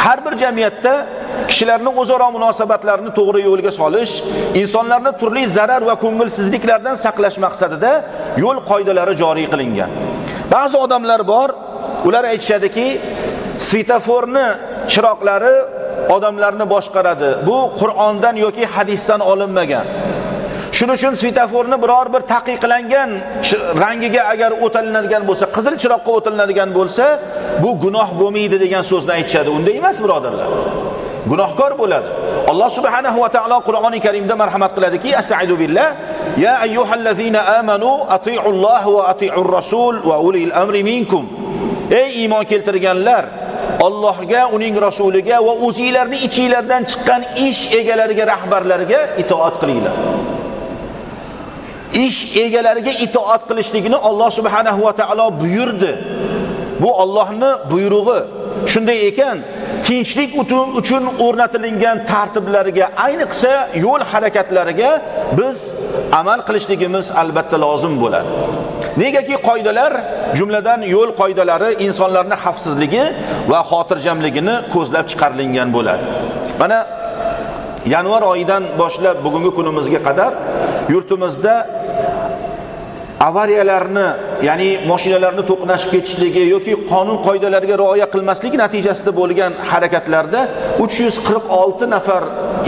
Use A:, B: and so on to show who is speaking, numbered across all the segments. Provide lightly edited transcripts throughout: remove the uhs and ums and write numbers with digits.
A: har bir jamiyatda kishilarning o'zaro munosabatlarini to'g'ri yo'lga solish, insonlarni turli zarar va ko'ngilsizliklardan saqlash maqsadida yo'l qoidalari joriy qilingan. Ba'zi odamlar bor, ular aytishadiki, svetoforni chiroqlari odamlarni boshqaradi. Bu Qur'ondan yoki hadisdan olinmagan. Shuning uchun svetoforni biror bir taqiqlangan rangiga agar o'tilinadigan bo'lsa, qizil chiroqqa o'tilinadigan bo'lsa, bu gunoh bo'lmaydi degan so'zni aytishadi. Unday emas, birodarlar. Gunohkor bo'ladi. Alloh subhanahu va taolo Qur'oni Karimda marhamat qiladiki, astaizu billah, ya ayyuhallazina amanu ati'ulloh va ati'ur rasul va ulil amri minkum. Ey iymon keltirganlar, Allohga, uning rasuliga va o'zingizlarning ichingizlardan chiqqan ish egalariga, rahbarlariga itoat qilinglar. Ish egalariga itoat qilishligini Alloh subhanahu va taolo buyurdi. Bu Allohning buyrug'i. Shunday ekan, tinchlik uchun o'rnatilgan tartiblarga, ayniqsa yo'l harakatlariga biz amal qilishligimiz albatta lozim bo'ladi. Negaki qoidalar, jumladan yo'l qoidalari insonlarning xavfsizligi va xotirjamligini ko'zlab chiqarilgan bo'ladi. Mana yanvar oyidan boshlab bugungi kunimizga qadar yurtimizda avariyalarni, ya'ni mashinalarni to'qnashib ketishligi yoki qonun qoidalariga rioya qilmaslik natijasida bo'lgan harakatlarda 346 nafar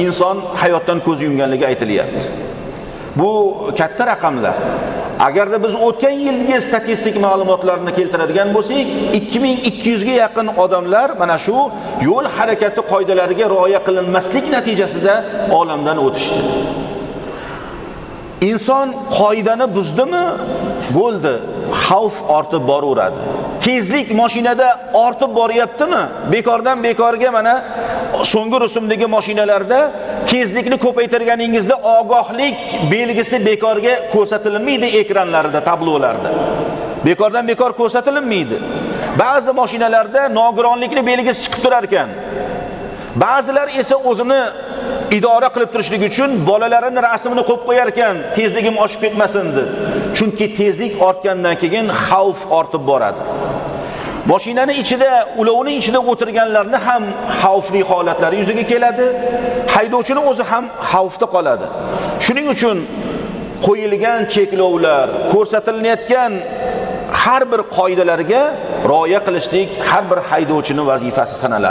A: inson hayotdan ko'z yumganligi aytilyapti. Bu katta raqamlar. Agarda biz o'tgan yilgi statistik ma'lumotlarni keltiradigan bo'lsak, 2200 ga yaqin odamlar mana shu yo'l harakati qoidalariga rioya qilinmaslik natijasida olamdan o'tishdi. Inson qoidani buzdimi? Bo'ldi, xavf ortib boraveradi. Tezlik mashinada ortib boryaptimi? Bekordan bekorga mana so'nggi rusumdagi mashinalarda tezlikni ko'paytirganingizda ogohlik belgisi bekorga ko'rsatilmaydi ekranlarida, tablolarda. Bekordan bekor ko'rsatilmaydi. Ba'zi mashinalarda nogironlikni belgisi chiqib turar ekan. Ba'zilar esa o'zini idora qilib turishlik uchun bolalarining rasmini qo'yib qo'yar ekan, tezligim oshib ketmasin deb. Chunki tezlik ortgandan keyin xavf ortib boradi. Mashinaning ichida, ulovning ichida o'tirganlarni ham xavfli holatlari yuzaga keladi. Haydovchining o'zi ham xavfda qoladi. Shuning uchun qo'yilgan cheklovlar, ko'rsatilayotgan har bir qoidalarga rioya qilishlik har bir haydovchining vazifasi sanaladi.